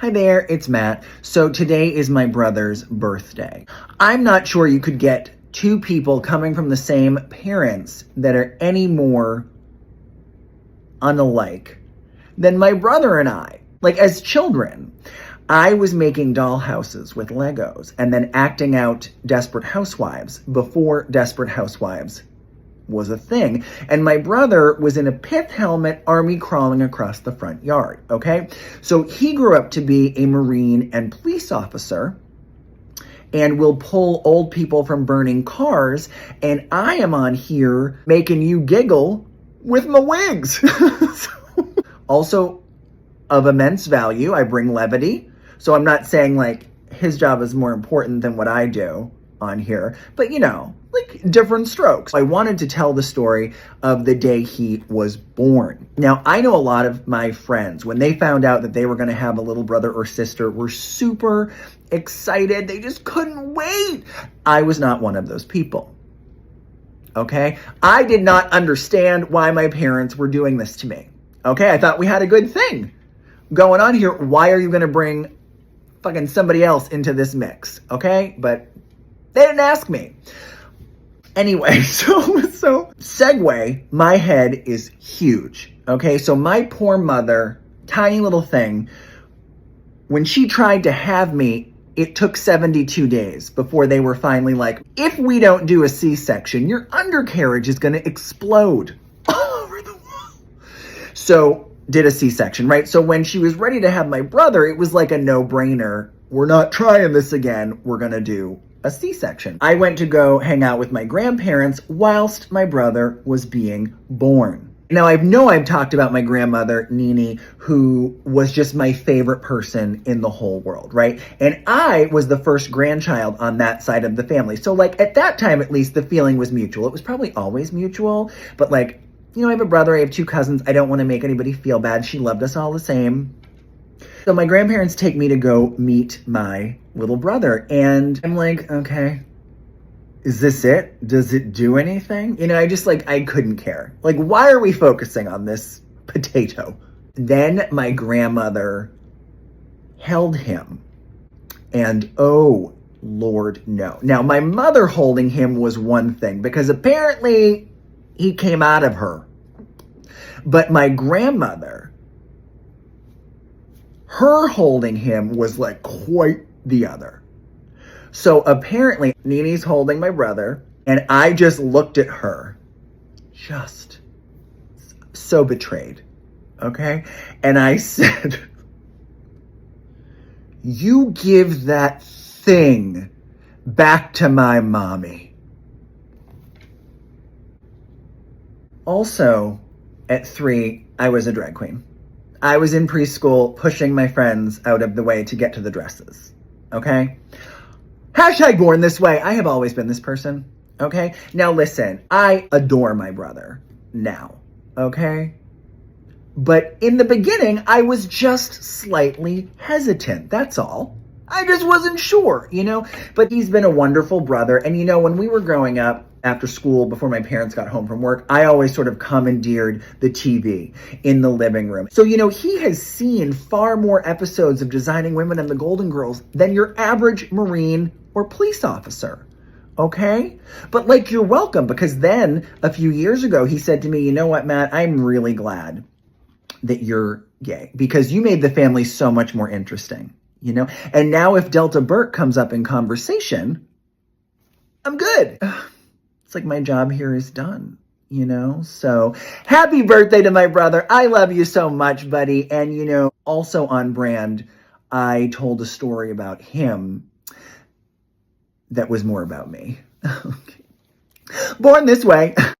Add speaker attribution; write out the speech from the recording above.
Speaker 1: Hi there, it's Matt. So today is my brother's birthday. I'm not sure you could get two people coming from the same parents that are any more unalike than my brother and I. Like, as children, I was making doll houses with Legos and then acting out Desperate Housewives before Desperate Housewives was a thing. And my brother was in a pith helmet, army crawling across the front yard, okay? So he grew up to be a Marine and police officer and will pull old people from burning cars. And I am on here making you giggle with my wigs. Also, of immense value, I bring levity. So I'm not saying like his job is more important than what I do on here, but you know, like different strokes. I wanted to tell the story of the day he was born. Now, I know a lot of my friends, when they found out that they were going to have a little brother or sister, were super excited. They just couldn't wait. I was not one of those people. Okay? I did not understand why my parents were doing this to me. Okay? I thought we had a good thing going on here. Why are you going to bring fucking somebody else into this mix? Okay? But they didn't ask me. Anyway, so segue, my head is huge. Okay, so my poor mother, tiny little thing, when she tried to have me, it took 72 days before they were finally like, if we don't do a C-section, your undercarriage is going to explode all over the wall. So did a C-section, right? So when she was ready to have my brother, it was like a no-brainer. We're not trying this again. We're going to do a C-section. I went to go hang out with my grandparents whilst my brother was being born. Now, I've talked about my grandmother, Nini, who was just my favorite person in the whole world, right? And I was the first grandchild on that side of the family. So like at that time, at least, the feeling was mutual. It was probably always mutual, but like, you know, I have a brother, I have two cousins. I don't want to make anybody feel bad. She loved us all the same. So my grandparents take me to go meet my little brother. And I'm like, okay, is this it? Does it do anything? You know, I couldn't care. Like, why are we focusing on this potato? Then my grandmother held him. And oh, Lord, no. Now, my mother holding him was one thing because apparently he came out of her. But my grandmother, her holding him was like quite the other. So apparently Nini's holding my brother and I just looked at her, just so betrayed. Okay. And I said, you give that thing back to my mommy. Also at 3, I was a drag queen. I was in preschool pushing my friends out of the way to get to the dresses, okay? Hashtag born this way. I have always been this person, okay? Now listen, I adore my brother now, okay? But in the beginning, I was just slightly hesitant, that's all. I just wasn't sure, you know? But he's been a wonderful brother. And you know, when we were growing up, after school, before my parents got home from work, I always sort of commandeered the TV in the living room. So, you know, he has seen far more episodes of Designing Women and the Golden Girls than your average Marine or police officer. Okay? But like, you're welcome, because then a few years ago, he said to me, you know what, Matt, I'm really glad that you're gay because you made the family so much more interesting, you know? And now if Delta Burke comes up in conversation, I'm good. It's like my job here is done, you know? So happy birthday to my brother. I love you so much, buddy. And, you know, also on brand, I told a story about him that was more about me. Okay. Born this way.